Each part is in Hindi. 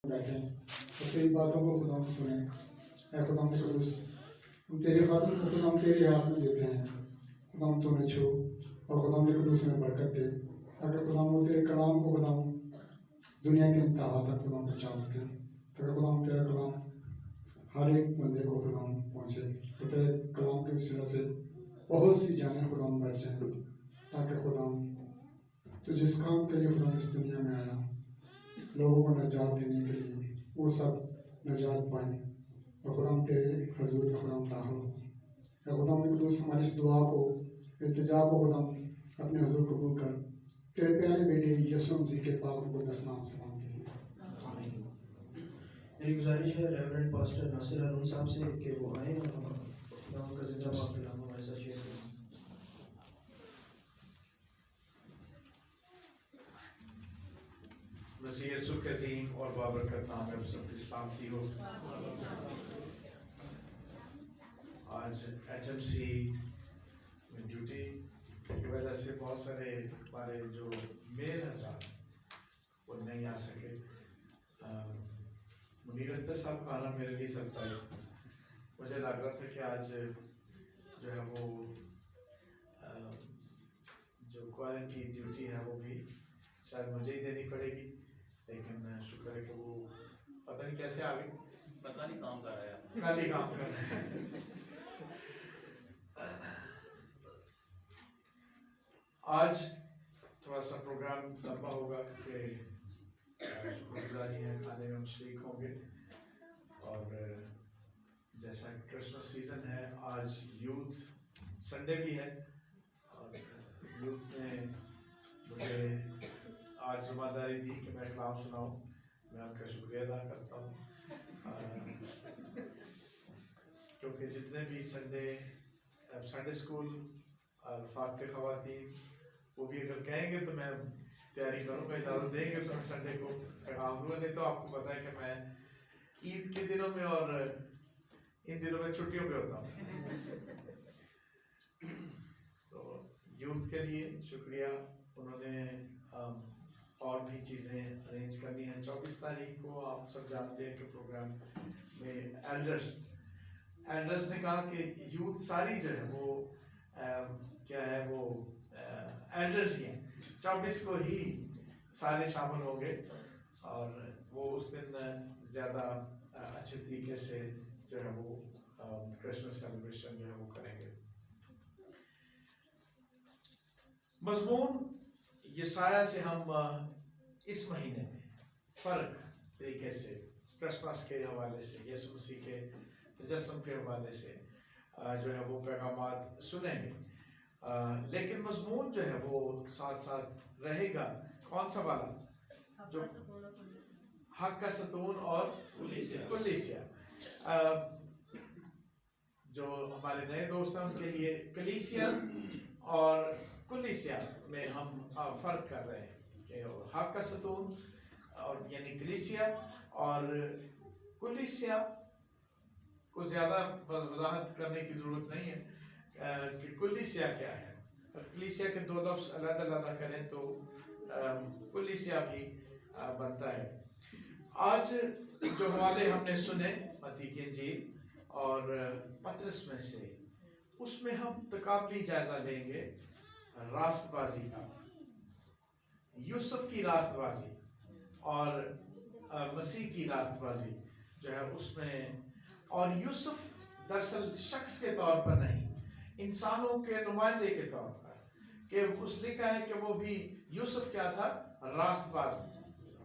बैठे और तेरी बातों को खुदा सुने। ऐ खुदा कुदूस, हम तेरे खातिर को खुदा तेरे हाथ में देते हैं। खुदा तूने छू और खुदा कुदूस में बरकत दे, ताकि खुदा तेरे कलाम को खुदा दुनिया के इंतहा तक खुदा पहुँचा सके, ताकि खुदा तेरा कलाम हर एक बंदे को खुदा पहुँचे और तेरे कलाम के वसीला से बहुत सी जानें खुदा बच जाएँ, ताकि खुदा तो जिस काम के लिए खुदा इस दुनिया में आया लोगों को नजात देने के लिए, वो सब नजात पाएँ और खुदा तेरे हजूर में खुदा दाखिल हो। या खुदा कुदूस हमारी इस दुआ को, इल्तिजा को खुदा अपने हजूर कबूल कर, तेरे प्यारे बेटे यीशु मसीह के पाक मुक़द्दस नाम से मांगते हैं। मेरी गुजारिश है रेवरेंड पास्टर नासिर हारून साहब से कि वो आए और खुदा का जिंदा पाक कलाम हमारे साथ शेयर करें। मसीह यीशु के अजीम और बाबरकत नाम में सबकी सलामती हो। आज HMC में ड्यूटी की वजह से बहुत सारे हमारे जो मेल हजरात वो नहीं आ सके। मुनीर अख्तर साहब का आना मेरे लिए सरप्राइज था। मुझे लग रहा था कि आज जो है वो जो क्वारंटाइन की ड्यूटी है वो भी शायद मुझे ही देनी पड़ेगी, लेकिन शुक्र है कि वो पता नहीं कैसे आ गई, पता नहीं काम कर रहा है, कल ही काम कर रहे हैं। आज थोड़ा सा प्रोग्राम लंबा होगा क्योंकि शुक्रगुजारी है, खाने में हम शरीक होंगे। और जैसा क्रिसमस सीजन है, आज यूथ संडे भी है और यूथ ने मुझे आज जिम्मेदारी दी कि मैं कलाम सुनाऊं। मैं उनका शुक्रिया अदा करता हूँ, क्योंकि जितने भी संडे स्कूल और फाक के ख़वातीन वो भी अगर कहेंगे तो मैं तैयारी करूँगा, इजाज़त देंगे तो मैं संडे को पैगाम दूँगा। नहीं तो आपको पता है कि मैं ईद के दिनों में और इन दिनों में छुट्टियों पे होता हूँ। तो यूथ के लिए शुक्रिया, उन्होंने और भी चीज़ें अरेंज करनी हैं। 24 तारीख को आप सब जानते हैं कि प्रोग्राम में एल्डर्स ने कहा कि यूथ सारी जो है वो क्या है वो एल्डर्स ही हैं। 24 को ही सारे शामिल होंगे और वो उस दिन ज़्यादा अच्छे तरीके से जो है वो क्रिसमस सेलिब्रेशन जो है वो करेंगे। मज़मून यशाया से हम इस महीने में फ़र्क तरीके से क्रिसमस के हवाले से, यीशु मसीह के तजस्सुम के हवाले से जो है वो पैगामात सुनेंगे। लेकिन मज़मून जो है वो साथ साथ रहेगा कौन सा वाला, जो हक का सतून और कलीसिया। जो हमारे नए दोस्त हैं उनके लिए कलीसिया और कलीसिया में हम फ़र्क कर रहे हैं कि हक का सतून और यानी कलीसिया और कलीसिया को ज़्यादा वजाहत करने की ज़रूरत नहीं है कि कलीसिया क्या है। कलीसिया के दो लफ्ज़ अलग-अलग करें तो कलीसिया भी बनता है। आज जो हवाले हमने सुने मत्ती की इंजील और पतरस में से, उसमें हम तकाबली जायजा लेंगे रास्तबाजी का, यूसुफ की रास्तबाजी और मसीह की रास्तबाजी जो है उसमें। और यूसुफ दरअसल शख्स के तौर पर नहीं, इंसानों के नुमाइंदे के तौर पर, कि उस लिखा है कि वो भी यूसुफ क्या था, रास्तबाज।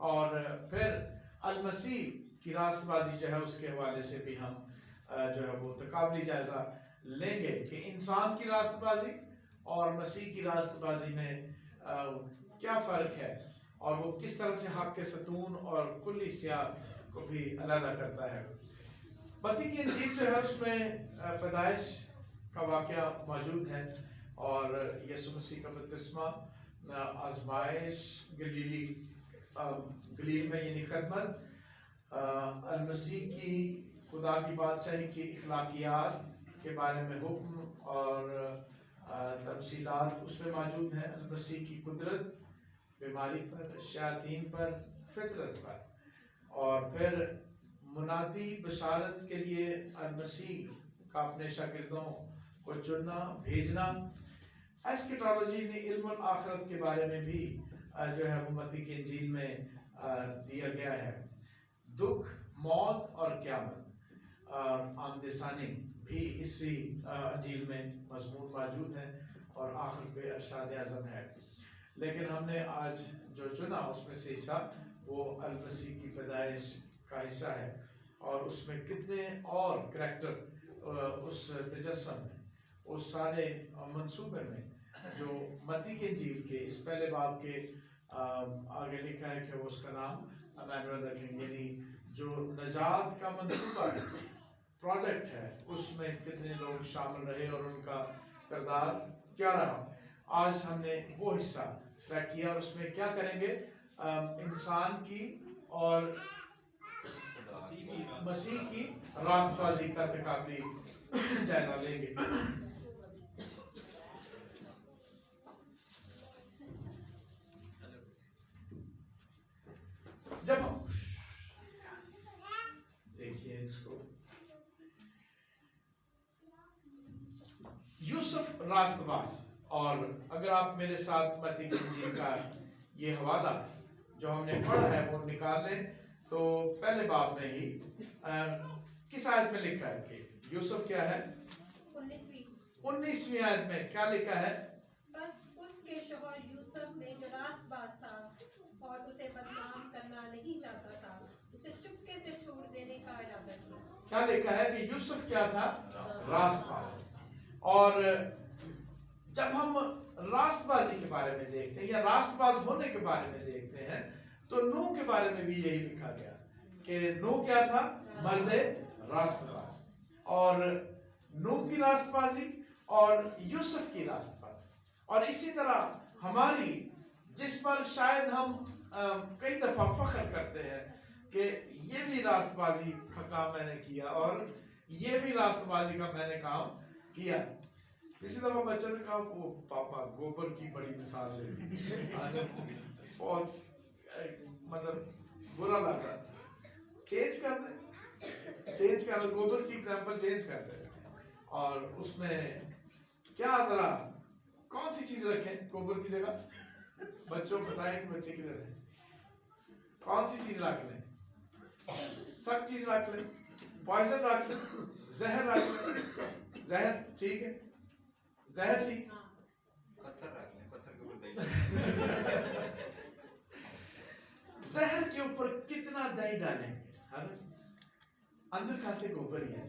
और फिर अल मसीह की रास्तबाजी जो है उसके हवाले से भी हम जो है वो तकाबली जायजा लेंगे कि इंसान की रास्तबाजी और मसीह की रास्तबाजी में क्या फ़र्क है और वो किस तरह से हक के सतून और कलीसिया को भी अलग करता है। मत्ती की इंजील जो है उसमें पैदाइश का वाक़या मौजूद है और यीशु मसीह का बपतिस्मा, आज़माइश, गलील में यानी खदमत, अल मसीह की खुदा की बादशाही की इखलाकियात के बारे में हुक्म और तफसीलात उसमें मौजूद हैं। अल मसीह की कुदरत बीमारी पर, शयातीन पर, फितरत पर, और और फिर मुनादी बशारत के लिए अल-मसीह का अपने शागिर्दों को चुनना, भेजना। एस्केटोलॉजी ने इल्म आखिरत के बारे में भी जो है वो मत्ती की इंजील में दिया गया है। दुख, मौत और क़यामत आमदसानी भी इसी इंजील में मजमून मौजूद है और आखिर पे अरशाद आज़म है। लेकिन हमने आज जो चुना उसमें से हिस्सा वो अल-मसीह की पैदाइश का हिस्सा है और उसमें कितने और करैक्टर उस तजस्सुम में, उस सारे मंसूबे में जो मत्ती के इंजील के इस पहले बाब के आगे लिखा है कि वो उसका नाम इम्मानुएल रखेंगे, यानी जो नजात का मंसूबा प्रोजेक्ट है उसमें कितने लोग शामिल रहे और उनका किरदार क्या रहा। आज हमने वो हिस्सा सेलेक्ट किया और उसमें क्या करेंगे, इंसान की और मसीह की रास्तबाजी का तकाबली जायजा लेंगे। जब हम देखिए इसको, यूसुफ रास्तबाज, और अगर आप मेरे साथ मत्ती की इंजील का ये हवाला जो हमने पढ़ा है वो निकाल लें तो पहले बाब में ही किस आयत में लिखा है कि यूसुफ क्या है, 19वीं आयत में क्या लिखा है, बस उसके शौहर यूसुफ ने जो रास्तबाज था और उसे बदनाम करना नहीं चाहता था, उसे चुपके से छोड़ देने का इरादा किया। क्या लिखा है कि यूसुफ क्या था, रास्तबाज। और जब हम रास्तबाजी के बारे में देखते हैं या रास्तबाज होने के बारे में देखते हैं तो नूह के बारे में भी यही लिखा गया कि नूह क्या था, मर्दे रास्तबाज। और नूह की रास्तबाजी और यूसुफ की रास्तबाजी, और इसी तरह हमारी, जिस पर शायद हम कई दफा फख्र करते हैं कि ये भी रास्तबाजी का काम मैंने किया और ये भी रास्तबाजी का मैंने काम किया। इसी दफा बच्चों ने कहा वो पापा गोबर की बड़ी मिसाल दे, बहुत मतलब बुरा लग रहा, चेंज कर दे, गोबर की एग्जांपल चेंज कर दे और उसमें क्या जरा कौन सी चीज रखें गोबर की जगह, बच्चों बताएं कि बच्चे किधर है, कौन सी चीज रख लें, सख्त चीज रख लें, पॉइजन रख लें, जहर रख लें, जहर ठीक है, जहर ठीक, पत्थर रख लें, पत्थर के ऊपर दही जहर के ऊपर कितना दही डालेंगे, अंदर खाते गोबर ही है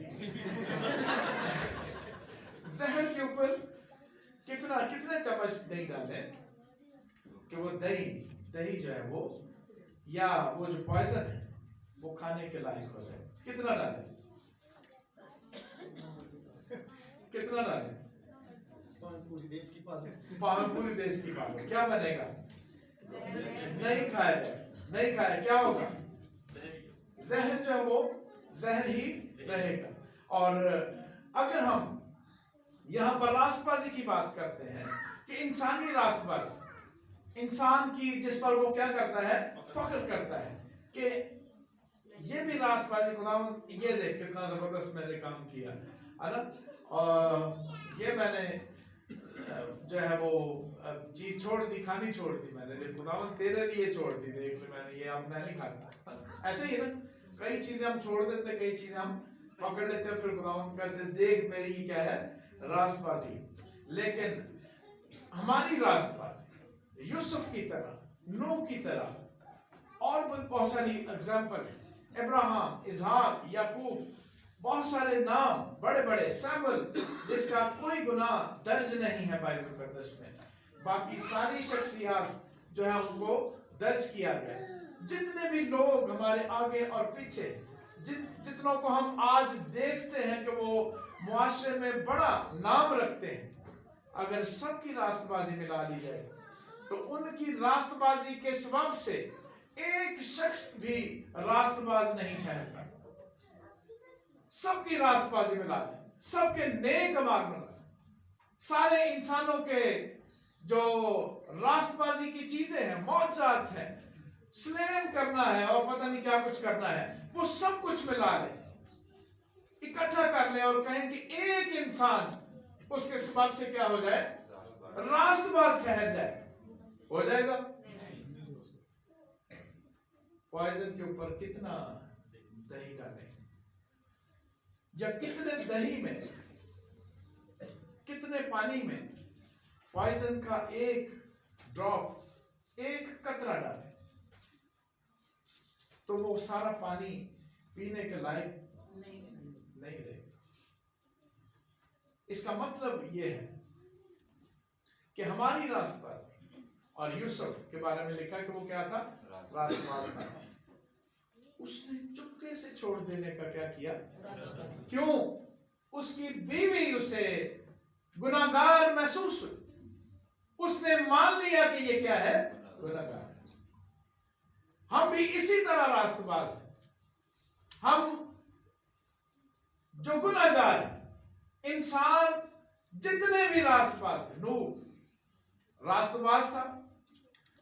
जहर के ऊपर कितने चम्मच दही डालें कि वो दही जो है वो, या वो जो पॉइजन है वो खाने के लायक हो जाए, कितना डालें, कितना डालें, पूरी देश की पूरे देश की पालो, क्या बनेगा, नहीं खाया क्या होगा, जहर जो है वो जहर ही रहेगा। और अगर हम यहाँ पर रास्तबाजी की बात करते हैं कि इंसानी रास्तबाजी, इंसान की जिस पर वो क्या करता है, फख्र करता है कि ये भी रास्तबाजी, खुदा ये देख कितना जबरदस्त मैंने काम किया है ना, और ये मैंने जो है वो चीज छोड़ दी, खानी छोड़ दी मैंने, खुदावन तेरे लिए छोड़ दी, देख ले मैंने ये, अब मैं नहीं खाता। ऐसे ही ना कई चीजें हम छोड़ देते, कई चीजें हम पकड़ लेते हैं, फिर खुदावन कहते देख मेरी क्या है, रास्तबाजी। लेकिन हमारी रास्तबाजी यूसुफ की तरह, नूह की तरह और भी बहुत सारी एग्जाम्पल है, अब्राहम, इसहाक, याकूब, बहुत सारे नाम बड़े बड़े, सैमुअल जिसका कोई गुनाह दर्ज नहीं है बाइबल मुकद्दस में, बाकी सारी शख्सियत जो है उनको दर्ज किया गया। जितने भी लोग हमारे आगे और पीछे, जितनों को हम आज देखते हैं कि वो मुआशरे में बड़ा नाम रखते हैं, अगर सबकी रास्तबाजी मिला ली जाए तो उनकी रास्तबाजी के सबब से एक शख्स भी रास्तबाज नहीं ठहरता। सबकी रास्तबाजी मिला लें, सबके नेक अमाल मिला, सारे इंसानों के जो रास्तबाजी की चीजें हैं, मौजूद हैं, स्लेम करना है और पता नहीं क्या कुछ करना है, वो सब कुछ मिला ले, इकट्ठा कर ले और कहें कि एक इंसान उसके सबब से क्या हो जाए, रास्तबाज ठहर जाए, हो जाएगा? पॉइजन के ऊपर कितना दही डालें, या कितने दही में, कितने पानी में पॉइजन का एक ड्रॉप, एक कतरा डालें, तो वो सारा पानी पीने के लायक नहीं रहेगा। इसका मतलब ये है कि हमारी रास्तबाजी, और यूसुफ के बारे में लिखा कि वो क्या था, रास्तबाज था। उसने चुपके से छोड़ देने का क्या किया? क्यों? उसकी बीवी उसे गुनाहगार महसूस हुई, उसने मान लिया कि ये क्या है, गुनाहगार। हम भी इसी तरह रास्तबाज हैं। हम जो गुनाहगार हैं, इंसान जितने भी रास्तबाज थे, नूह रास्तबाज था,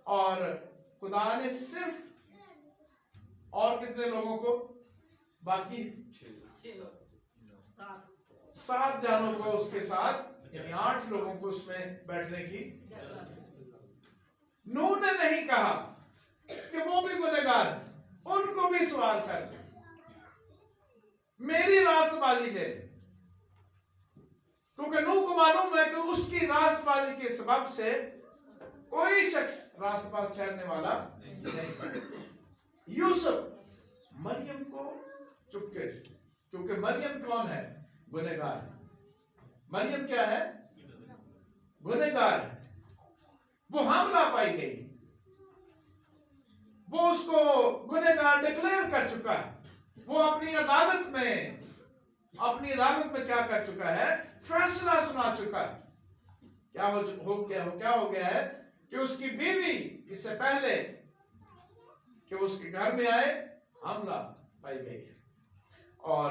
और खुदा ने सिर्फ और कितने लोगों को, बाकी 7 जानों को उसके साथ, यानी 8 लोगों को उसमें बैठने की। नूह ने नहीं कहा कि वो भी गुनहगार, उनको भी सवाल कर ले, मेरी रास्तबाजी ले, क्योंकि नूह को मालूम है कि उसकी रास्तबाजी के सबब से कोई शख्स रास्तबाज ठहरने वाला नहीं। यूसुफ मरियम को चुपके से, क्योंकि मरियम कौन है, गुनहगार। मरियम क्या है, गुनहगार है। वो हमला पाई गई, वो उसको गुनहगार डिक्लेयर कर चुका है। वो अपनी अदालत में क्या कर चुका है, फैसला सुना चुका है। क्या हो गया है कि उसकी बीवी इससे पहले कि उसके घर में आए, हमला पाई गई है। और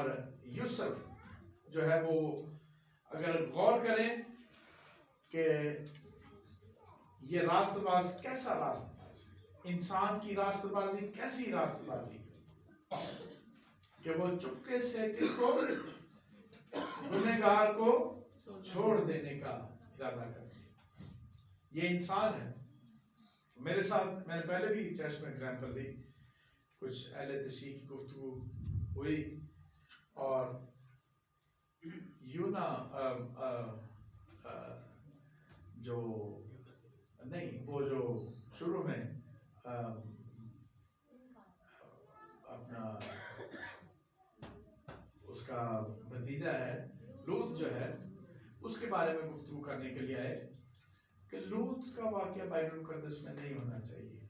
यूसुफ जो है, वो अगर गौर करें कि ये रास्तबाज कैसा रास्तबाज, इंसान की रास्तबाजी कैसी रास्तबाजी, कि वो चुपके से किसको, गुनहगार को छोड़ देने का इरादा करते हैं। ये इंसान है। मेरे साथ, मैंने पहले भी चर्च में एग्जाम्पल दी, कुछ अहले तशीह की गुफ्तगू हुई, और यूना जो नहीं, वो जो शुरू में अपना उसका भतीजा है लूत जो है, उसके बारे में गुफ्तगू करने के लिए आए कि लूत का वाकया बाइबल मुकद्दस में नहीं होना चाहिए।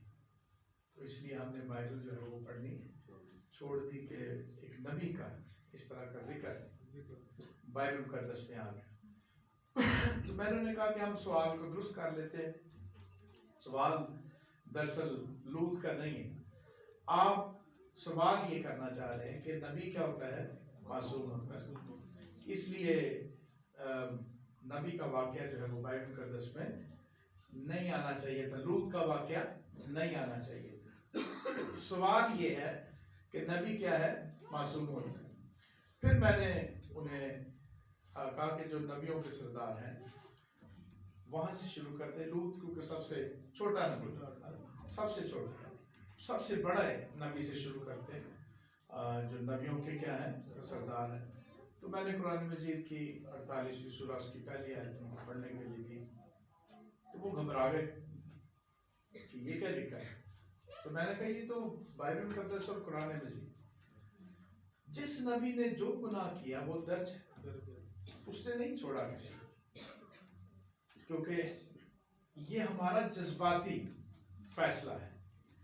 तो इसलिए हमने बाइबल जो है वो पढ़नी छोड़ दी कि एक नबी का इस तरह का जिक्र बाइबल मुकद्दस में आ गया। तो मैंने उन्हें कहा कि हम सवाल को दुरुस्त कर लेते हैं। सवाल दरअसल लूत का नहीं है। आप सवाल ये करना चाह रहे हैं कि नबी क्या होता है, मासूम होता है। इसलिए नबी का वाकया जो है वो बाइबल मुकद्दस में नहीं आना चाहिए था, लूत का वाकया नहीं आना चाहिए था। सवाल ये है कि नबी क्या है, मासूम होता है। फिर मैंने उन्हें कहा कि जो नबियों के सरदार हैं वहां से शुरू करते। लूत क्योंकि सबसे छोटा नबी, सबसे छोटा, सबसे बड़ा नबी से शुरू करते, जो नबियों के क्या हैं, सरदार हैं। तो मैंने कुरान मजीद की 48वीं सूरह उसकी पहली आयत पढ़ने के लिए दी, तो वो घबरा गए कि ये क्या लिखा है। तो मैंने कहा ये तो बाइबल मुकद्दस और कुरान मजीद, जिस नबी ने जो गुनाह किया वो दर्ज है, उसने नहीं छोड़ा किसी, क्योंकि ये हमारा जज्बाती फैसला है,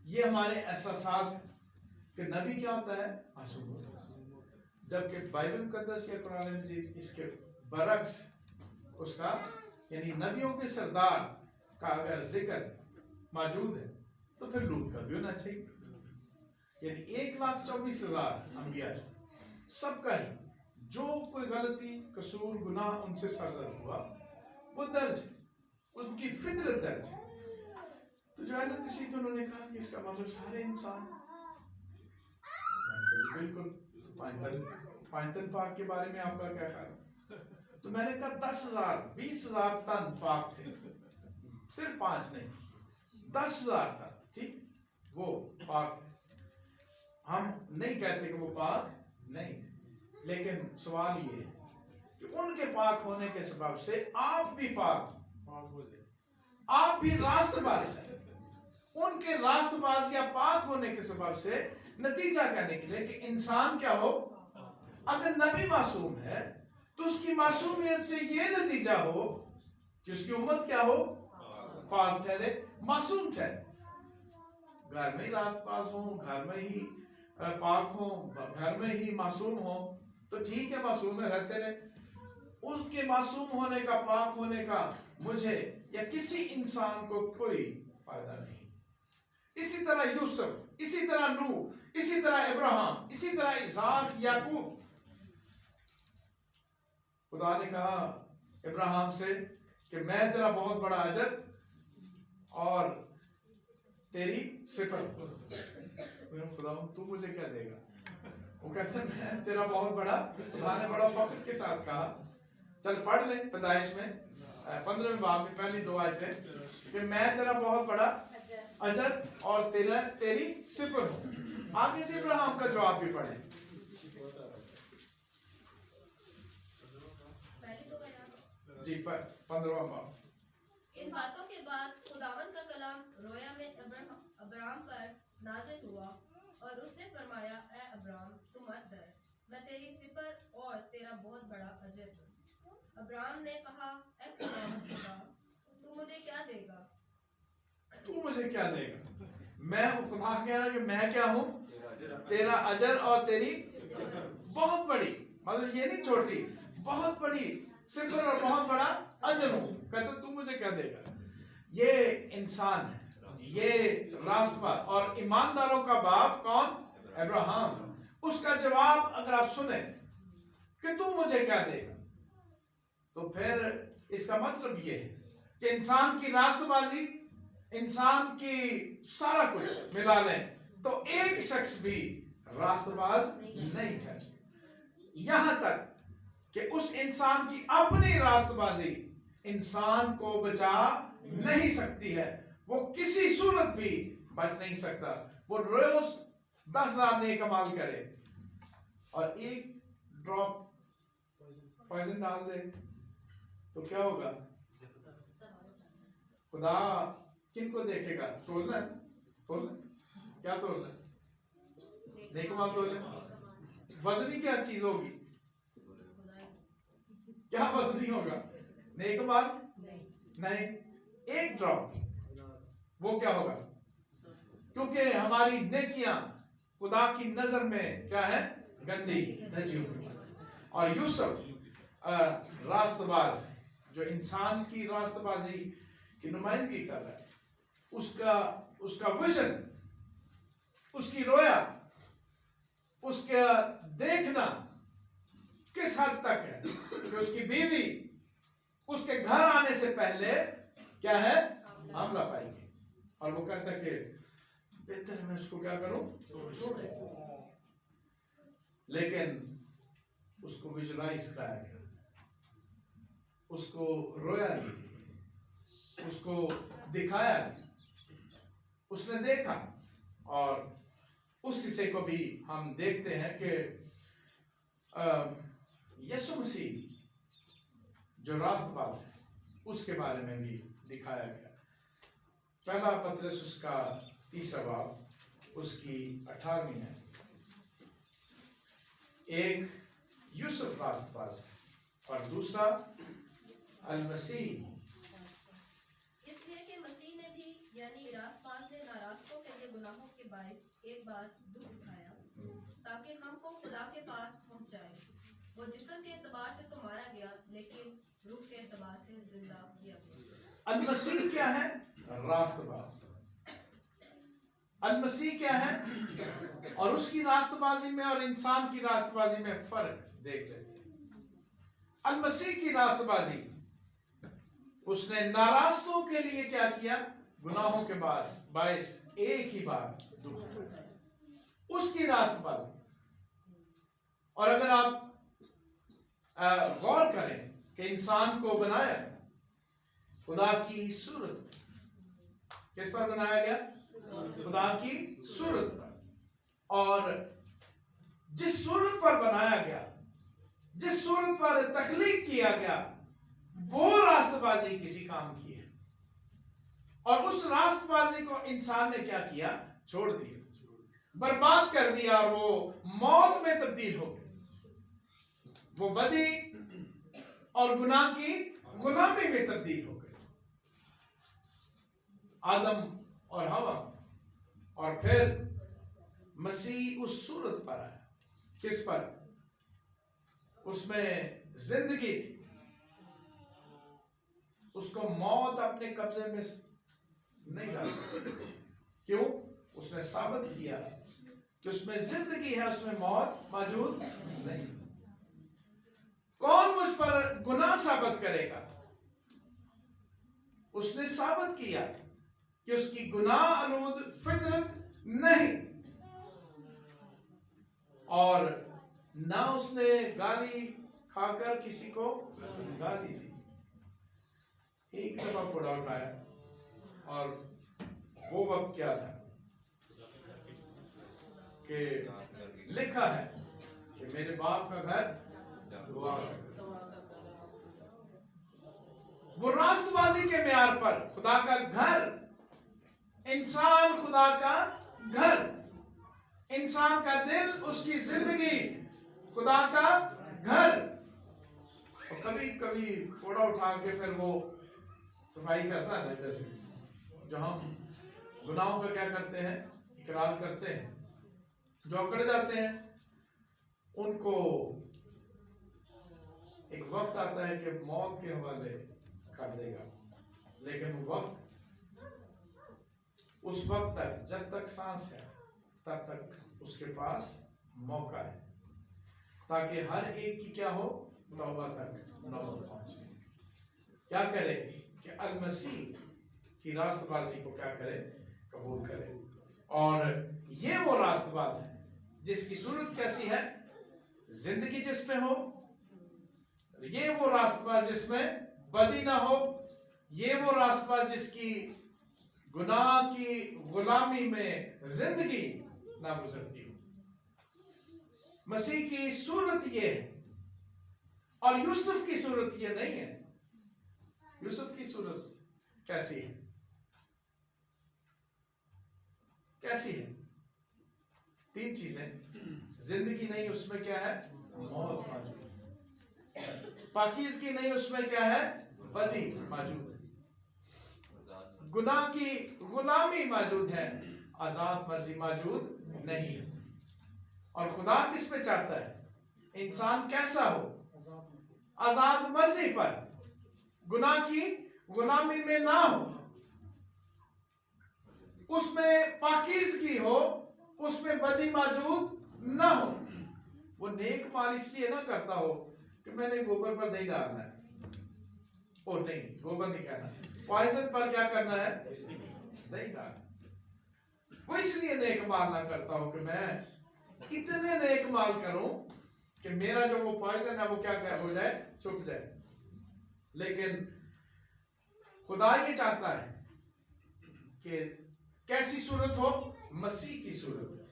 ये हमारे एहसासात है कि नबी क्या होता है, मासूम होता है। जबकि बाइबल मुकद्दस या कुरान मजीद इसके बरक्स उसका, यानी नबियों के सरदार का अगर जिक्र मौजूद है तो फिर लूत का भी होना चाहिए। यानी 1,24,000 अंबिया सबका ही जो कोई गलती, कसूर, गुनाह उनसे सरजद हुआ वो दर्ज है, उनकी फितरत दर्ज है। तो जो है ना किसी तो उन्होंने कहा कि इसका मतलब सारे इंसान। मैंने कहा, जी बिल्कुल। पाइथन पाक के बारे में आपका क्या ख्याल? तो मैंने कहा 10,000 20,000 टन पाक थे, सिर्फ 5 नहीं, 10,000 टन। ठीक, वो पाक, हम नहीं कहते कि वो पाक नहीं, लेकिन सवाल ये है कि उनके पाक होने के सबब से आप भी पाक, आप भी रास्तबाज हैं। उनके रास्तबाज या पाक होने के सबब से नतीजा क्या निकले कि इंसान क्या हो, अगर नबी मासूम है तो उसकी मासूमियत से ये नतीजा हो कि उसकी उम्मत क्या हो, पाक ठहरे, मासूम ठहरे। घर में ही रास्तबाज हो, घर में ही पाक हो, घर में ही मासूम हो तो ठीक है, मासूम में रहते रहे। उसके मासूम होने का, पाक होने का मुझे या किसी इंसान को कोई फायदा नहीं। इसी तरह यूसुफ, इसी तरह नूह, इसी तरह इब्राहिम, इसी तरह इसहाक, याकूब। खुदा ने कहा इब्राहिम से कि मैं तेरा बहुत बड़ा अजर और तेरी सिफर। खुदा तू मुझे क्या देगा? वो कहते मैं तेरा बहुत बड़ा, खुदा ने बड़ा फख्र के साथ कहा। चल पढ़ ले पैदाइश में 15वें बाब में पहली 2 आयतें कि मैं तेरा बहुत बड़ा अजर और तेरी सिफर हूं। आगे से इब्राहिम का जवाब भी पढ़े। जी 15वां बाब। इन बातों के बाद खुदावंद का कलाम रोया में अब्राम पर नाज़िल हुआ और उसने फरमाया, ए अब्राम तू मत डर, मैं तेरी सिफर और तेरा बहुत बड़ा अजर हूँ। अब्राम ने कहा, ए खुदावंद खुदा, तू मुझे क्या देगा? तू मुझे क्या देगा? मैं खुदा कह रहा कि मैं क्या हूँ, तेरा अजर और तेरी बहुत बड़ी, मतलब ये नहीं छोटी, बहुत बड़ी सिफर और बहुत बड़ा अजर हूँ। कहते तू मुझे क्या देगा? ये इंसान है, ये रास्तबाज और ईमानदारों का बाप कौन? अब्राहम। उसका जवाब अगर आप सुने कि तू मुझे क्या देगा, तो फिर इसका मतलब ये है कि इंसान की रास्तबाजी, इंसान की सारा कुछ मिला लें तो एक शख्स भी रास्तबाज नहीं ठहर सकता। यहां तक कि उस इंसान की अपनी रास्तबाजी इंसान को बचा नहीं सकती है। वो किसी सूरत भी बच नहीं सकता। वो रोज 10,000 नेक अमाल करे और एक ड्रॉप पॉइजन डाल दे तो क्या होगा? खुदा किनको देखेगा? तोलना, क्या तोलना? नेक अमाल तोलना। वजनी क्या चीज होगी? क्या वजनी होगा? नेक अमाल नहीं, एक ड्रॉप। वो क्या होगा? क्योंकि हमारी नेकियां खुदा की नजर में क्या है? गंदी, धजी हुई। और यूसुफ रास्तबाज, जो इंसान की रास्तबाजी की नुमाइंदगी कर रहा है, उसका विजन, उसकी रोया, उसका देखना किस हद तक है कि उसकी बीवी उसके घर आने से पहले क्या है? हमला पाएगी। और वो कहता है कि बेहतर मैं उसको क्या करूं? लेकिन उसको विजुलाइज कराया गया, उसको रोया नहीं, उसको दिखाया नहीं, उसने देखा। और उस हिस्से को भी हम देखते हैं कि यीशु मसीह जो रास्तबाज है उसके बारे में भी दिखाया गया। पहला पतरस उसका 3रा बाब उसकी 18वीं है। एक यूसुफ रास्तबाज और दूसरा अल मसीह। इसलिए कि मसीह ने भी यानी रास्तबाज ने नारास्तों के लिए गुनाहों के बायस एक बार दुख उठाया ताकि हमको खुदा के पास पहुंचाए। वो जिस्म के एतबार से तो मारा गया लेकिन रूह के एतबार से जिंदा किया गया। अल मसीह क्या है? रास्तबाज। अल मसीह क्या है? और उसकी रास्तबाजी में और इंसान की रास्तबाजी में फर्क देख लेते हैं। अल मसीह की रास्तबाजी, उसने नारास्तों के लिए क्या किया? गुनाहों के बायस एक ही बार दुख हुआ, उसकी रास्तबाजी। और अगर आप गौर करें कि इंसान को बनाया खुदा की सूरत, किस पर बनाया गया? खुदा की सूरत पर। और जिस सूरत पर बनाया गया, जिस सूरत पर तख्लीक किया गया, वो रास्तबाजी किसी काम की है। और उस रास्तबाजी को इंसान ने क्या किया? छोड़ दिया, बर्बाद कर दिया, और वो मौत में तब्दील हो गई। वो बदी और गुनाह की गुलामी में तब्दील हो गए। आदम और हवा, और फिर मसीह उस सूरत पर आया, किस पर? उसमें जिंदगी थी, उसको मौत अपने कब्जे में नहीं ला सकती। क्यों? उसने साबित किया कि उसमें जिंदगी है, उसमें मौत मौजूद नहीं। कौन मुझ पर गुनाह साबित करेगा? उसने साबित किया कि उसकी गुनाह आलूद फितरत नहीं, और ना उसने गाली खाकर किसी को गाली दी। एक दफा कोड़ा उठाया, और वो वक्त क्या था कि लिखा है कि मेरे बाप का घर दुआ का। वो रास्तबाजी के म्यार पर खुदा का घर, इंसान खुदा का घर, इंसान का दिल, उसकी जिंदगी खुदा का घर। और कभी कभी फोड़ा उठा के फिर वो सफाई करता है, जैसे जो हम गुनाहों का क्या करते हैं? इकरार करते हैं। जो अकड़ जाते हैं उनको एक वक्त आता है कि मौत के हवाले कर देगा, लेकिन वो वक्त, उस वक्त तक, जब तक सांस है तब तक उसके पास मौका है, ताकि हर एक की क्या हो? तौबा तक नौबत पहुंचे। क्या करे कि अल मसीह की रास्तबाजी को क्या करे? कबूल करे। और ये वो रास्तबाज है जिसकी सूरत कैसी है? जिंदगी जिसमें हो। ये वो रास्तबाज जिसमें बदी ना हो। ये वो रास्तबाज जिसकी गुनाह की गुलामी में जिंदगी ना गुजरती हो। मसीह की सूरत ये है, और यूसुफ की सूरत ये नहीं है। यूसुफ की सूरत कैसी है? कैसी है? तीन चीजें। जिंदगी नहीं, उसमें क्या है? मौत मौजूद। पाकीज़गी नहीं, उसमें क्या है? बदी मौजूद है। गुनाह की गुलामी मौजूद है, आजाद मर्जी मौजूद नहीं है। और खुदा किस पे चाहता है? इंसान कैसा हो? आजाद मर्जी पर, गुनाह की गुलामी में ना हो, उसमें पाकीज़गी हो, उसमें बदी मौजूद ना हो। वो नेक माल इसलिए ना करता हो कि मैंने गोबर पर नहीं डालना है, ओ नहीं, गोबर नहीं कहना, पॉइजन पर क्या करना है? नहीं डालना। वो इसलिए नेक माल ना करता हो कि मैं इतने नेक माल करूं कि मेरा जो वो पॉइजन है वो क्या हो जाए? छुप जाए। लेकिन खुदा ये चाहता है कि कैसी सूरत हो? मसीह की सूरत,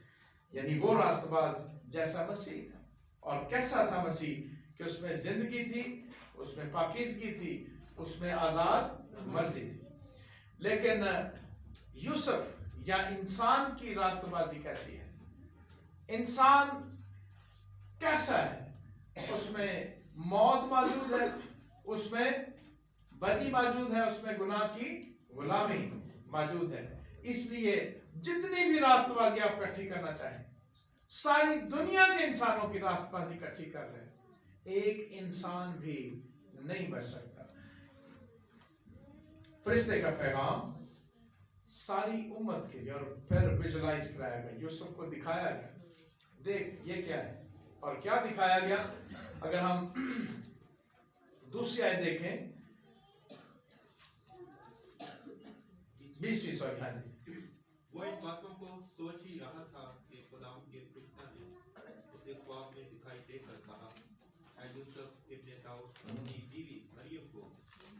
यानी वो रास्तबाज जैसा मसीह था। और कैसा था मसीह? कि उसमें जिंदगी थी, उसमें पाकीज़गी थी, उसमें आजाद मर्जी थी। लेकिन यूसुफ या इंसान की रास्तबाजी कैसी है? इंसान कैसा है? उसमें मौत मौजूद है, उसमें बदी मौजूद है, उसमें गुनाह की गुलामी मौजूद है। इसलिए जितनी भी रास्तबाजी आप इकट्ठी करना चाहें, सारी दुनिया के इंसानों की रास्तबाजी इकट्ठी कर रहे हैं, एक इंसान भी नहीं बच सकता। फरिश्ते का पैगाम सारी उम्मत के लिए, और फिर विजुलाइज कराया गया, यूसुफ को दिखाया गया, देख ये क्या है। और क्या दिखाया गया? अगर हम दूसरी आयत देखें, 20वीं सॉरी, हाँ जी। वो इन बातों को सोच ही रहा था कि खुदाम के फरिश्ता ने उसे ख्वाब में दिखाई देकर कहा, ऐ यूसुफ इब्ने दाऊद अपनी बीवी मरियम को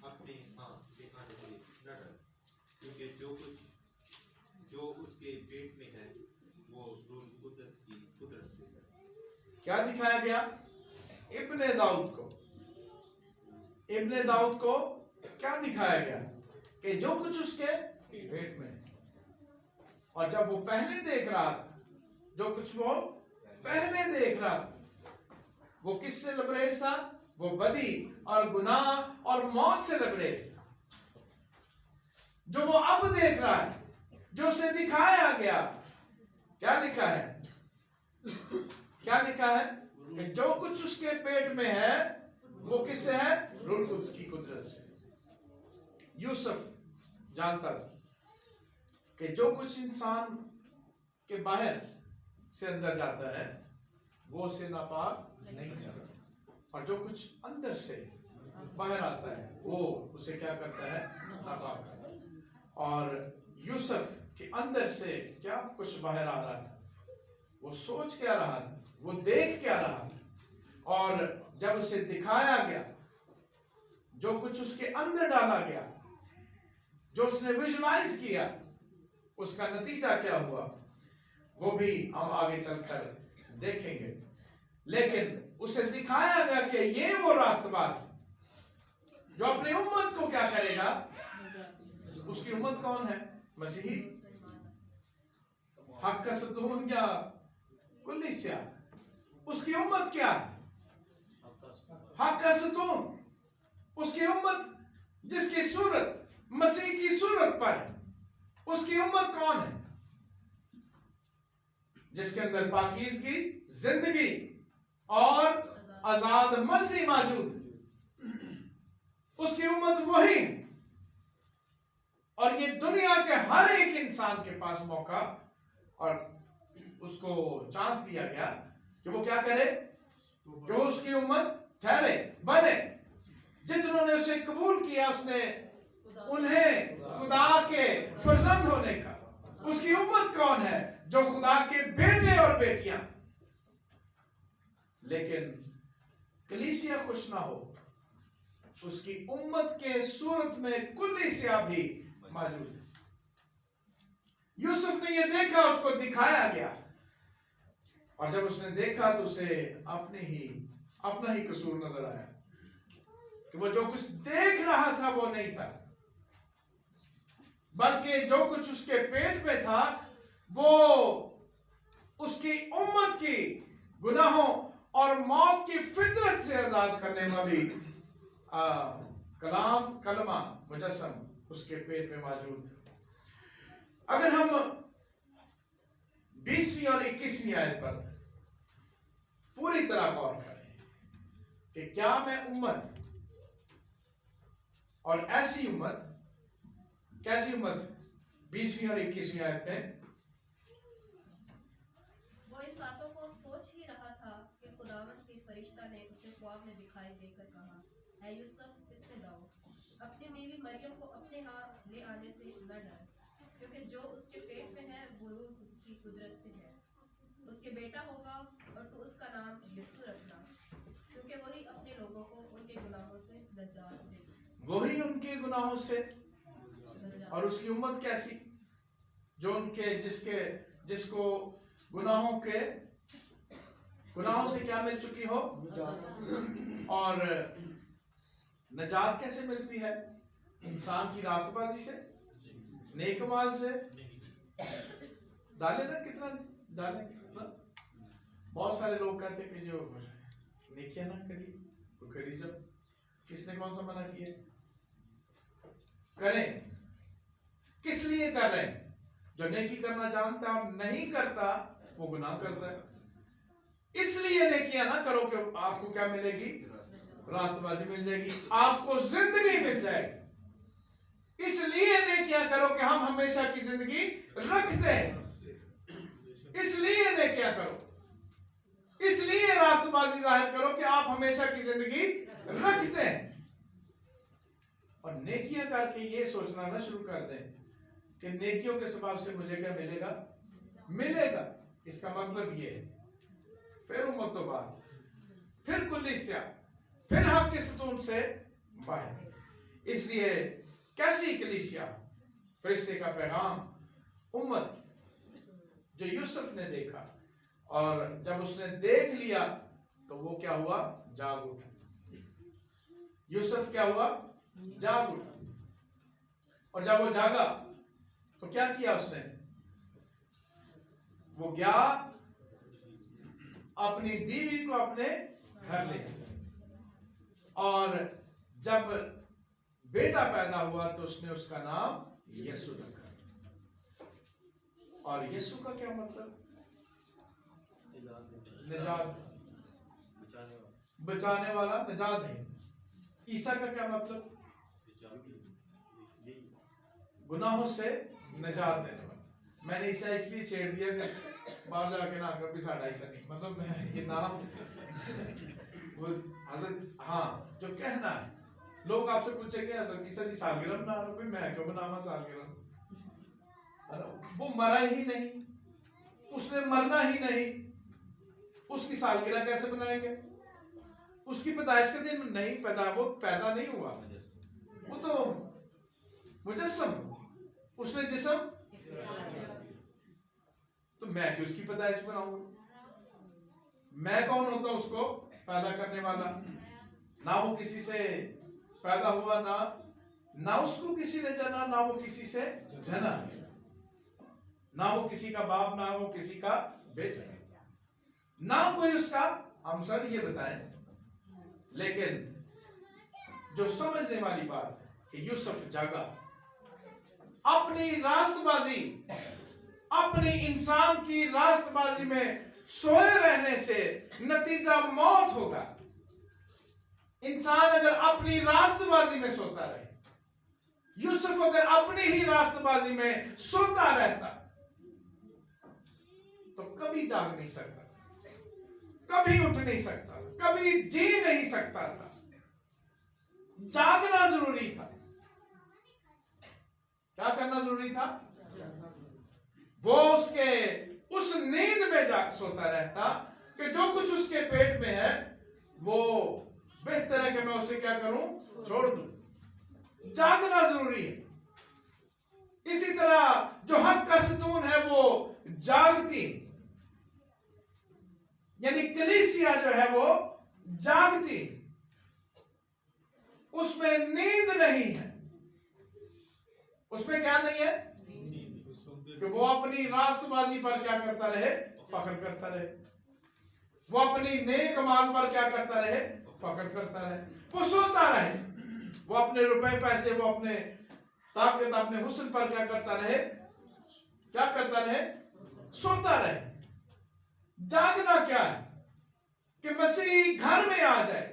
अपने यहाँ ले आने से न डर, क्योंकि जो उसके पेट में है वो रूह कुद्दस की कुदरत से है। क्या दिखाया गया? इब्ने दाऊद को क्या दिखाया गया? कि जो कुछ उसके पेट में है। और जब वो पहले देख रहा था, जो कुछ वो पहले देख रहा था, वो किससे लबरेज था? वो बदी और गुनाह और मौत से लबरेज था। जो वो अब देख रहा है, जो उसे दिखाया गया, क्या लिखा है? क्या लिखा है? कि जो कुछ उसके पेट में है वो किससे है? रूह कुद्स की कुदरत से। यूसुफ जानता था कि जो कुछ इंसान के बाहर से अंदर जाता है वो उसे नापाक नहीं करता, और जो कुछ अंदर से बाहर आता है वो उसे क्या करता है? नापाक करता है। और यूसुफ के अंदर से क्या कुछ बाहर आ रहा था, वो सोच क्या रहा था, वो देख क्या रहा था, और जब उसे दिखाया गया, जो कुछ उसके अंदर डाला गया, जो उसने विजुलाइज किया, उसका नतीजा क्या हुआ वो भी हम आगे चलकर देखेंगे। लेकिन उसे दिखाया गया कि ये वो रास्तबाज जो अपनी उम्मत को क्या करेगा। उसकी उम्मत कौन है? मसीही, हक का सतून या कुलिसिया। उसकी उम्मत क्या है? हक का सतून। उसकी उम्मत जिसकी सूरत मसीह की सूरत पर है, उसकी उम्मत कौन है? जिसके अंदर पाकीज़गी, जिंदगी और आजाद मर्जी मौजूद है, उसकी उम्मत वही। और ये दुनिया के हर एक इंसान के पास मौका और उसको चांस दिया गया कि वो क्या करे, कि वो उसकी उम्मत ठहरे, बने। जितनों ने उसे कबूल किया, उसने उन्हें खुदा के फर्जंद होने का। उसकी उम्मत कौन है? जो खुदा के बेटे और बेटियां। लेकिन कलीसिया खुश ना हो, उसकी उम्मत के सूरत में कुलीसिया भी मौजूद है। यूसुफ ने ये देखा, उसको दिखाया गया, और जब उसने देखा तो उसे अपना ही कसूर नजर आया कि वो जो कुछ देख रहा था वो नहीं था, बल्कि जो कुछ उसके पेट में था वो उसकी उम्मत की गुनाहों और मौत की फितरत से आजाद करने वाली कलमा मुजस्सम उसके पेट में मौजूद। अगर हम 20वीं और 21वीं आयत पर पूरी तरह गौर करें कि क्या मैं उम्मत, और ऐसी उम्मत, कैसी उम्मत 20वीं और 21वीं आयत में? वो इन बातों को सोच ही रहा था कि खुदावंद के फरिश्ता ने उसे ख्वाब में दिखाई देकर कहा, ऐ यूसुफ इब्ने दाऊद, अपनी बीवी मरियम को अपने यहाँ ले आने से न डर, क्योंकि जो उसके पेट में है वो रूह की कुदरत से है। उसके बेटा होगा और तू उसका नाम यीशु रखना, क्योंकि वही अपने लोगों को उनके गुनाहों से नजात देगा। वही उनके गुनाहों से। और उसकी उम्मत कैसी? जो उनके जिसको गुनाहों से क्या मिल चुकी हो, और नजात कैसे मिलती है? इंसान की रास्तबाजी से, नेक माल से। डाले ना, कितना डाले कितना। बहुत सारे लोग कहते हैं कि जो नेकियां ना करी तो करी। जब किसने कौन सा मना किया? करें। किस लिए कर रहे हैं? जो नेकी करना जानता है और नहीं करता वो गुनाह करता है। इसलिए नेकियां ना करो कि आपको क्या मिलेगी? रास्तबाजी मिल जाएगी, आपको जिंदगी मिल जाएगी। इसलिए नेकियां करो कि हम हमेशा की जिंदगी रखते हैं। इसलिए नेकियां करो, इसलिए रास्तबाजी जाहिर करो कि आप हमेशा की जिंदगी रखते हैं। और नेकियां करके ये सोचना ना शुरू कर दें कि नेकियों के स्वभाव से मुझे क्या मिलेगा? मिलेगा। इसका मतलब ये है। फिर उम्मत तो बाद, फिर कुलीसिया, फिर हक के सतून से बाहर। इसलिए कैसी कलीसिया? फरिश्ते का पैगाम, उम्मत जो यूसुफ ने देखा, और जब उसने देख लिया तो वो क्या हुआ? जाग उठा। यूसुफ क्या हुआ? जाग उठा। और जब वो जागा तो क्या किया उसने? वो गया अपनी बीवी को अपने घर ले गया, और जब बेटा पैदा हुआ तो उसने उसका नाम यीशु रखा। और यीशु का क्या मतलब? निजात, बचाने वाला, निजात है। ईसा का क्या मतलब? गुनाहों से निजात देने वाला। मैंने ईसा इसलिए छेड़ दिया कि बाहर जाके ना कभी साढ़ा ईसा नहीं, मतलब मैं ये नाम वो हजरत, हाँ जो कहना है, लोग आपसे पूछेंगे हजरत ईसा की सालगिरह मना रहे हो, मैं क्यों मनावा सालगिरह? वो मरा ही नहीं, उसने मरना ही नहीं, उसकी सालगिरह कैसे बनाएंगे? उसकी पैदाइश के दिन नहीं पैदा, वो पैदा नहीं हुआ, वो तो मुजस्सम, उसने जिस्म, तो मैं क्यों उसकी पैदाइश बनाऊंगा? मैं कौन होता उसको पैदा करने वाला? ना वो किसी से पैदा हुआ, ना उसको किसी ने जना, ना वो किसी से जना, ना वो किसी का बाप, ना वो किसी का बेटा, ना कोई उसका हमसर, ये बताएं। लेकिन जो समझने वाली बात है कि यूसुफ जागा, अपनी रास्तबाजी, अपनी इंसान की रास्तबाजी में सोए रहने से नतीजा मौत होगा। इंसान अगर अपनी रास्तबाजी में सोता रहे, यूसुफ अगर अपनी ही रास्तबाजी में सोता रहता तो कभी जाग नहीं सकता, कभी उठ नहीं सकता, कभी जी नहीं सकता था। जागना जरूरी था। क्या करना जरूरी था? वो उसके उस नींद में जाग सोता रहता कि जो कुछ उसके पेट में है वो बेहतर है कि मैं उसे क्या करूं? छोड़ दूं। जागना जरूरी है। इसी तरह जो हक का सतून है वो जागती, यानी कलीसिया जो है वो जागती, उसमें नींद नहीं है। उसमें क्या नहीं है? कि वो अपनी रास्तबाजी पर क्या करता रहे? फख्र करता रहे। वो अपनी नेक अमाल पर क्या करता रहे? फख्र करता रहे। वो सोता रहे। वो अपने रुपए पैसे, वो अपने ताकत, अपने हुस्न पर क्या करता रहे? क्या करता रहे? सोता रहे। जागना क्या है? कि मसीह घर में आ जाए।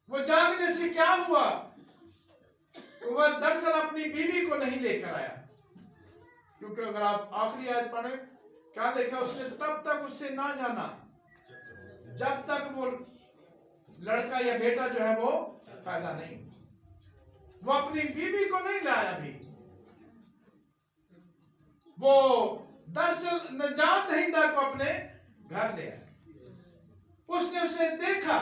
वो जागने से क्या हुआ? वह दरअसल अपनी बीवी को नहीं लेकर आया, क्योंकि अगर आप आखिरी आयत पढ़े, क्या देखा उसने? तब तक उससे ना जाना जब तक वो लड़का या बेटा जो है वो पैदा नहीं। वो अपनी बीवी को नहीं लाया अभी। वो दरअसल नजात दहिंदा को अपने घर ले आया। उसने उसे देखा।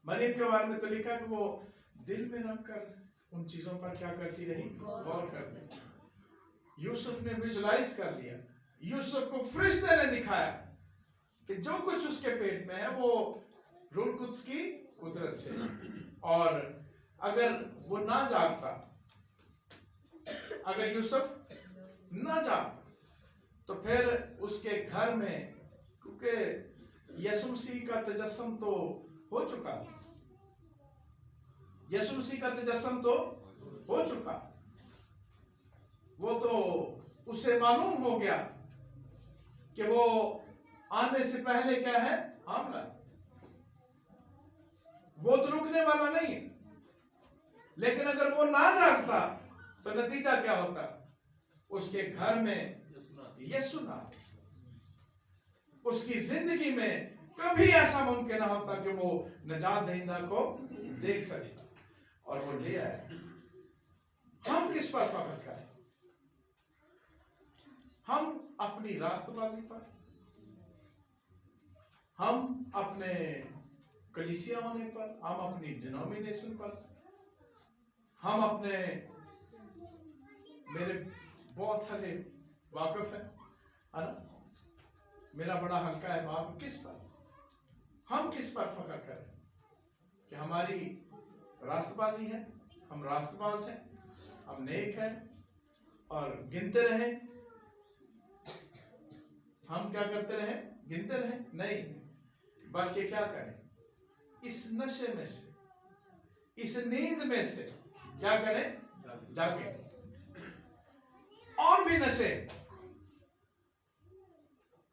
मरीम के बारे में तो लिखा कि वो दिल में रखकर उन चीजों पर क्या करती रही? गौर करती। यूसुफ ने विजुलाइज कर लिया। यूसुफ को फरिश्ते ने दिखाया कि जो कुछ उसके पेट में है वो रूह कुद्स की कुदरत से। और अगर वो ना जागता, अगर यूसुफ ना जागता, तो फिर उसके घर में, क्योंकि यीशु मसीह का तजस्सुम तो हो चुका, यीशु मसीह का तजस्सुम तो हो चुका, वो तो उसे मालूम हो गया कि वो आने से पहले क्या है? आमला। वो तो रुकने वाला नहीं है। लेकिन अगर वो ना जागता तो नतीजा क्या होता? उसके घर में यीशु ना, उसकी जिंदगी में कभी ऐसा मुमकिन ना होता कि वो नजात दहिंदा को देख सके। और वो ले आया। हम हम किस पर फख्र करें? हम अपनी रास्तबाजी पर, हम अपने कलीसिया होने पर, हम अपनी डिनोमिनेशन पर, हम अपने, मेरे बहुत सारे वाकिफ है ना, मेरा बड़ा हल्का है बाप, किस पर, हम किस पर फख्र करें कि हमारी रास्तबाजी है, हम रास्तबाज हैं, हम नेक हैं और गिनते रहें। हम क्या करते रहें? गिनते रहें? नहीं, बल्कि क्या करें? इस नशे में से, इस नींद में से क्या करें? जागे। और भी नशे,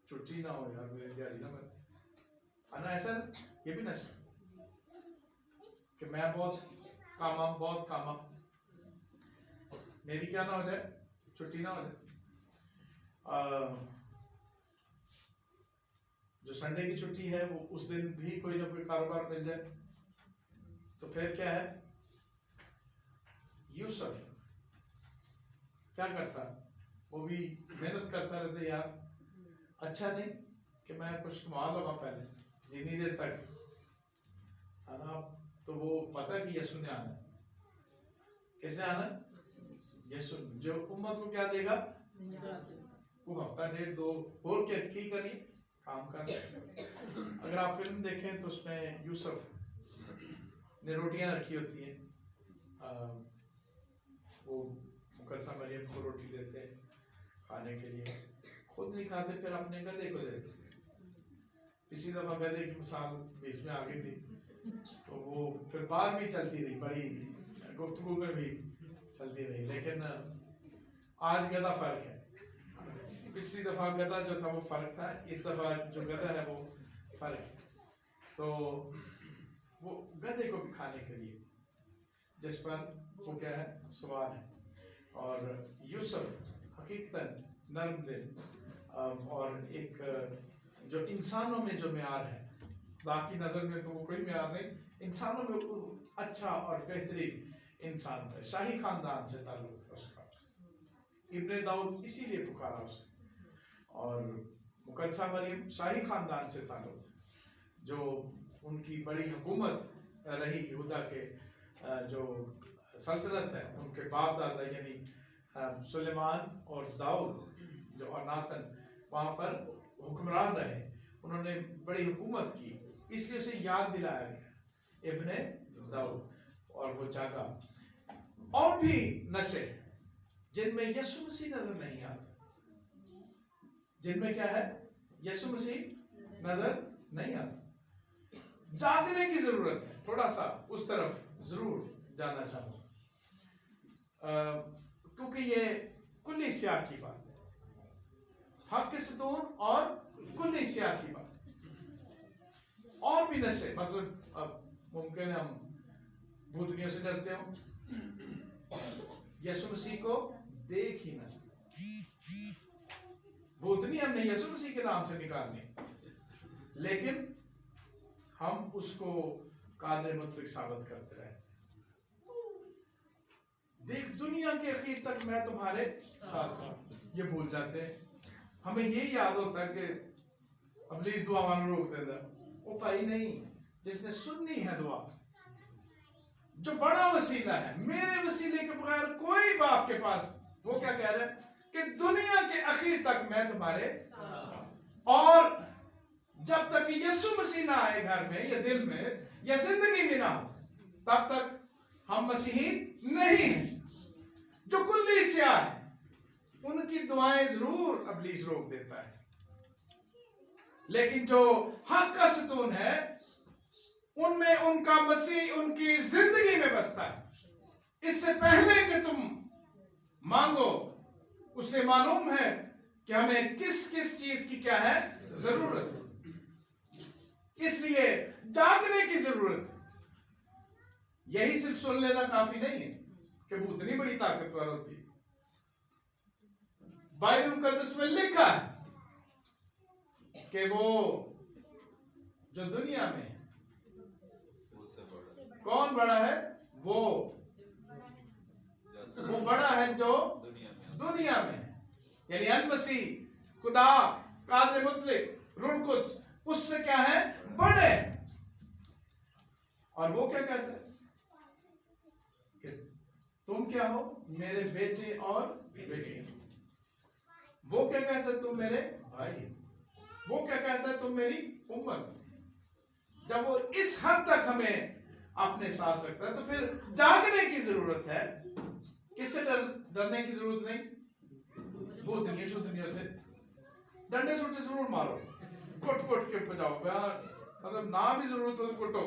छुट्टी ना हो यार, मेरी दिहाड़ी ना बने, है ना? ऐसा ये भी नशा कि मैं बहुत कामा, मेरी क्या ना हो जाए, छुट्टी ना हो जाए। जो संडे की छुट्टी है वो उस दिन भी कोई ना कोई कारोबार मिल जाए, तो फिर क्या है? यूसुफ क्या करता? वो भी मेहनत करता रहता, यार अच्छा नहीं कि मैं कुछ कमा लूंगा पहले, जितनी देर तक, है ना? तो वो पता कि यीशु ने आना, किसने आना? यीशु, जो उम्मत को क्या देगा? वो हफ्ता डेढ़ दो और क्या की करिए, काम कर। अगर आप फिल्म देखें तो उसमें यूसुफ ने रोटियां रखी होती हैं, वो मुकद्दसा मरियम को रोटी देते हैं खाने के लिए, खुद नहीं खाते, फिर अपने गधे को देते। किसी दफा गधे की मिसाल बीच में आ गई थी, तो वो फिर बात भी चलती रही, बड़ी गुफ्तगू में भी चलती रही, लेकिन आज गधा फर्क है। पिछली दफा गधा जो था वो फर्क था, इस दफा जो गधा है वो फर्क है। तो वो गधे को भी खाने के लिए, जिस पर वो क्या है? सवाल है। और यूसुफ हकीकतन नर्म दिल, और एक जो इंसानों में जो म्यार है, बाकी नजर में तो वो कोई म्यार नहीं, इंसानों में वो अच्छा और बेहतरीन इंसान है। शाही खानदान से ताल्लुक था उसका, इब्ने दाऊद इसीलिए पुकारा उसे। और मुकद्दसा मरियम शाही खानदान से ताल्लुक, जो उनकी बड़ी हुकूमत रही यहूदा के, जो सल्तनत है, उनके बाप दादा यानी सुलेमान और दाऊद जो और नातन वहाँ पर हुक्मरान रहे, उन्होंने बड़ी हुकूमत की, इसलिए उसे याद दिलाया गया इब्ने दाऊद, और वो जागा। और भी नशे जिनमें यीशु मसीह नजर नहीं आता, जिनमें क्या है? यीशु मसीह नजर नहीं आता। जागने की जरूरत है, थोड़ा सा उस तरफ जरूर जाना चाहूँ, क्योंकि ये कुल्ली सियाह की बात है, हक सतून और कुल्ली सियाह की बात। और भी नशे, मतलब अब मुमकिन हम भूतनियों से डरते हो, यीशु मसीह को देख ही ना सके। भूतनी हमने यीशु मसीह के नाम से निकालनी, लेकिन हम उसको कादिर मुतलक साबित करते रहे। देख दुनिया के आखिर तक मैं तुम्हारे साथ हूं, ये भूल जाते हैं। हमें ये याद होता है कि अबलीस दुआ मांग रोक देता, वो भाई नहीं, जिसने सुननी है दुआ, जो बड़ा वसीला है, मेरे वसीले के बगैर कोई बाप के पास, वो क्या कह रहा है कि दुनिया के आखिर तक मैं तुम्हारे, और जब तक यीशु मसीह ना आए घर में या दिल में या जिंदगी में ना हो, तब तक हम मसीही नहीं हैं। जो कुल्ली स्याह है, उनकी दुआएं जरूर अबलीस रोक देता है, लेकिन जो हक का सतून है, उनमें उनका मसीह उनकी जिंदगी में बसता है। इससे पहले कि तुम मांगो, उससे मालूम है कि हमें किस किस चीज की क्या है जरूरत है, इसलिए जागने की जरूरत है। यही सिर्फ सुन लेना काफी नहीं है कि भूतनी बड़ी ताकतवर होती है। बाइबल मुकद्दस में लिखा है कि वो जो दुनिया में कौन बड़ा है, वो वो बड़ा है जो दुनिया में है। यानी अल मसीह खुदा कादर मुतलक रूह कुद्स उससे क्या है, बड़े। और वो क्या कहते हैं कि तुम क्या हो, मेरे बेटे और बेटी। वो क्या कहता है, तुम मेरे भाई। वो क्या कहता है, तुम मेरी उम्मत। जब वो इस हद तक हमें अपने साथ रखता है तो फिर जागने की जरूरत है। किससे डरने की जरूरत नहीं, भूतनियों शुद्धनियों से। डंडे सूटे जरूर मारो, कुट कुट के बजाओ, मतलब ना भी जरूरत हो तो कुटो।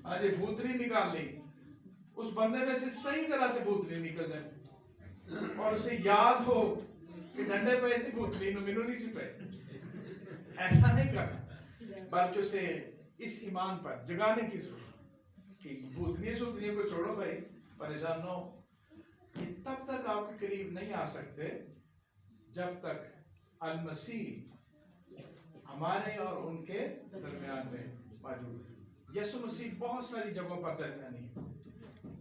आज ये भूतनी निकाल ली, उस बंदे में से सही तरह से भूतनी निकल जाए और उसे याद हो कि डंडे पे ऐसी भूतनी मिनू नहीं सी पे। ऐसा नहीं करना, बल्कि उसे इस ईमान पर जगाने की जरूरत कि भूतनी शुद्धनियों को छोड़ो भाई, परेशान हो। कि तब तक आपके करीब नहीं आ सकते जब तक अल मसीह हमारे और उनके दरमियान में मौजूद है। यीशु मसीह बहुत सारी जगहों पर दरमियानी है,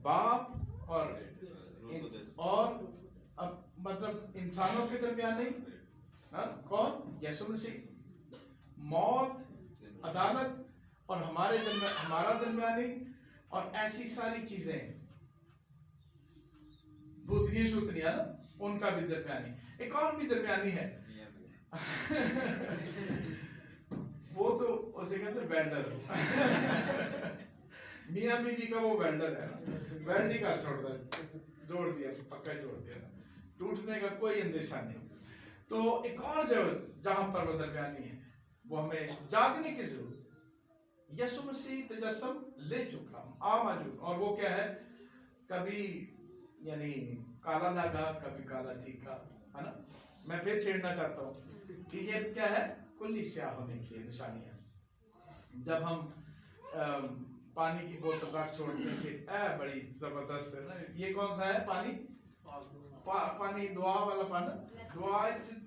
बाप और अब मतलब इंसानों के दरमियान नहीं। कौन, यीशु मसीह। मौत, अदालत और हमारे दरमियान, हमारा दरमियानी और ऐसी सारी चीजें भूतनी शुद्धनियां ना, उनका भी दरमियानी। एक और भी दरमियानी है वो तो उसे कहते हैं वेल्डर। मियां बीवी का वो वेल्डर है ना, वेल्ड ही का छोड़ जोड़ दिया, पक्का जोड़ दिया, टूटने का कोई अंदेशा नहीं। तो एक और जगह जहां पर वो दरमियानी है, वो हमें जागने की जरूरत। यीशु मसीह तजस्सुम ले चुका, आ मौजूद। और वो क्या है, कभी यानी काला धागा, कभी काला टीका, है ना। मैं फिर छेड़ना चाहता हूँ कि ये क्या है, कुल्ली स्याह होने की निशानियां। जब हम पानी की बोतल रख छोड़ते हैं कि बड़ी जबरदस्त है ना, ये कौन सा है पानी, पानी दुआ वाला पानी,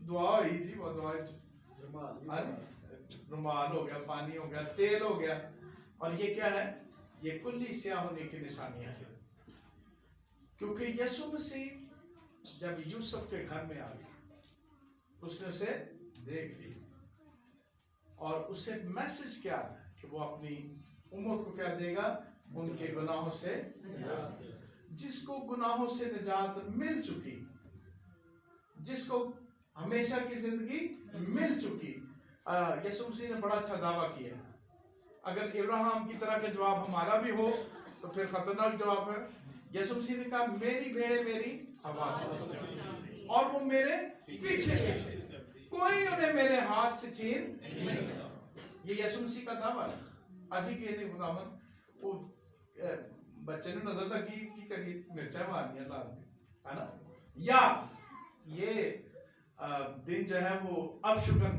दुआ ही जी, वो दुआ रुमाल हो गया, पानी हो गया, तेल हो गया। और ये क्या है, ये कुल्ली स्याह होने की निशानियां हैं। क्योंकि यीशु मसीह जब यूसुफ के घर में आ गया, उसने उसे देख लिया और उसे मैसेज क्या था कि वो अपनी उम्मत को क्या देगा, उनके गुनाहों से निजात। जिसको गुनाहों से निजात मिल चुकी, जिसको हमेशा की जिंदगी मिल चुकी। यीशु मसीह ने बड़ा अच्छा दावा किया। अगर इब्राहिम की तरह का जवाब हमारा भी हो तो फिर खतरनाक जवाब है। यीशु मसीह ने कहा, मेरी भेड़ें मेरी आवाज और वो मेरे पीछे पीछे, कोई उन्हें मेरे हाथ से छीन नहीं सकता। ये यीशु मसीह का दावा है। असी के नहीं खुदावन वो बच्चे ने नजर लगी की करी मिर्चा मारनी है ना। या ये दिन जो है वो अब शुगन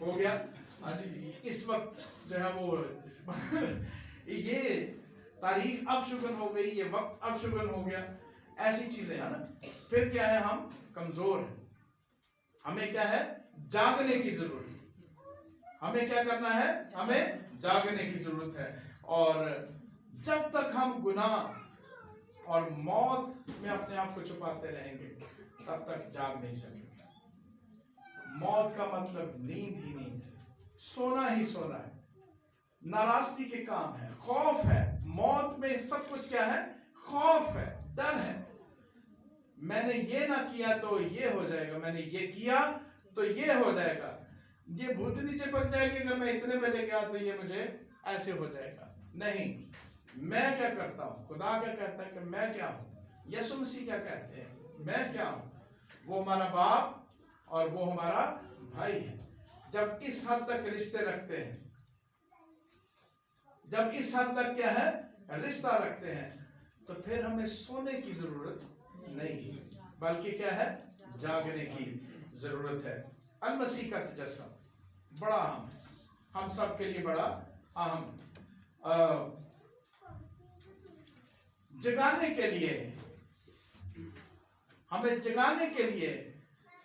हो गया, इस वक्त जो है वो ये तारीख अब शुगन हो गई, ये वक्त अब शुगन हो गया, ऐसी चीजें है ना। फिर क्या है, हम कमजोर हैं, हमें क्या है, जागने की जरूरत है। हमें क्या करना है, हमें जागने की जरूरत है। और जब तक हम गुनाह और मौत में अपने आप को छुपाते रहेंगे तब तक जाग नहीं सकेंगे। मौत का मतलब नींद ही नींद है, सोना ही सोना है, नाराजगी के काम है, खौफ है। मौत में सब कुछ क्या है, खौफ है, डर है। मैंने ये ना किया तो ये हो जाएगा, मैंने ये किया तो ये हो जाएगा, ये भूतनी चिपक जाएगी, अगर मैं इतने बजे गया तो ये मुझे ऐसे हो जाएगा। नहीं, मैं क्या करता हूं, खुदा क्या कहता है कि मैं क्या हूं, यीशु मसीह क्या कहते हैं, मैं क्या हूं। वो हमारा बाप और वो हमारा भाई है। जब इस हद तक रिश्ते रखते हैं, जब इस हद तक क्या है, रिश्ता रखते हैं, तो फिर हमें सोने की जरूरत नहीं, बल्कि क्या है, जागने की जरूरत है। अल मसीह का तजस्सुम बड़ा अहम है, हम सब के लिए बड़ा अहम। जगाने के लिए, हमें जगाने के लिए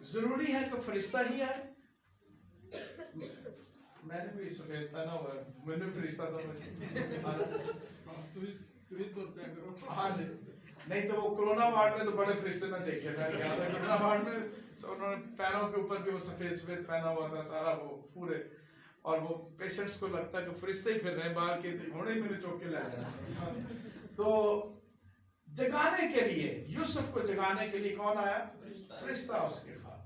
जरूरी है कि फरिश्ता ही आए। मैंने भी सफेद पहना हुआ है, मैंने फरिश्ता समझ नहीं तो वो कोरोना वार्ड में तो बड़े फरिश्ते में देखे, मैं गया था कोरोना वार्ड में, उन्होंने पैरों के ऊपर भी वो सफेद सफेद पहना हुआ था सारा वो पूरे, और वो पेशेंट्स को लगता है कि फरिश्ते ही फिर रहे हैं बाहर के, घोड़े ही मैंने चौक के ले आया। तो जगाने के लिए, यूसुफ को जगाने के लिए कौन आया? फरिश्ता उसके ख्वाब।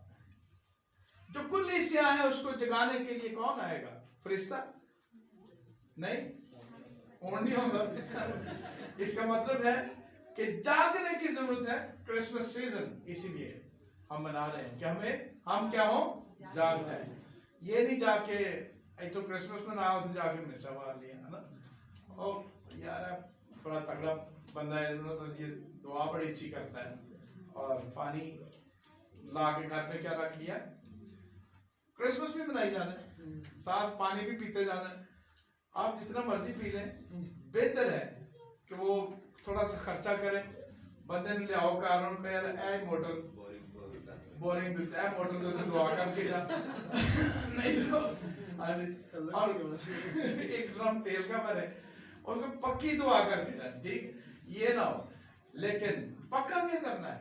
जो कुलीसिया है उसको जगाने के लिए कौन आएगा? फरिश्ता नहीं, और नहीं होगा। इसका मतलब है कि जागने की जरूरत है। क्रिसमस सीजन इसीलिए हम मना रहे हैं कि हम क्या हो, जाग जाए। ये नहीं जाके तो क्रिसमस में ना हो तो जाके मिर्चा मार लिया, है ना। और यार बड़ा तगड़ा बंदा है, तो ये दुआ बड़ी अच्छी करता है, और पानी ला के घर में क्या रख लिया, क्रिसमस भी मनाई जाना है, साथ पानी भी पीते जाना है। आप जितना मर्जी पी लें, बेहतर है कि वो थोड़ा सा खर्चा करें। बंदे ने ले आओ कारण का, यार ए मोटर बोरिंग बिकता है, मोटर तो दुआ करके जा नहीं तो और एक ड्रम तेल का भरे और उसमें पक्की दुआ करके जा, ठीक, ये ना हो। लेकिन पक्का क्या करना है?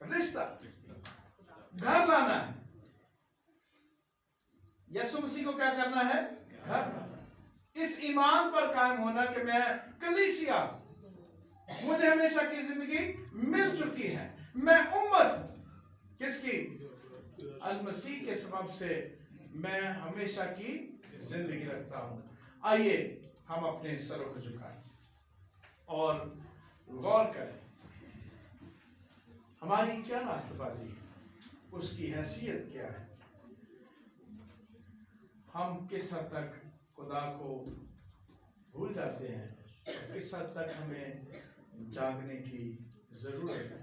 रिश्ता घर लाना है। यीशु मसीह को क्या करना है? घर। इस ईमान पर कायम होना कि मैं कलीसिया, मुझे हमेशा की जिंदगी मिल चुकी है, मैं उम्मत किसकी? अल मसीह के सबब से मैं हमेशा की जिंदगी रखता हूं। आइए हम अपने सरों को झुकाएं और गौर करें हमारी क्या रास्तबाजी है, उसकी हैसियत क्या है, हम किस हद तक खुदा को भूल जाते हैं, किस हद तक हमें जागने की जरूरत है।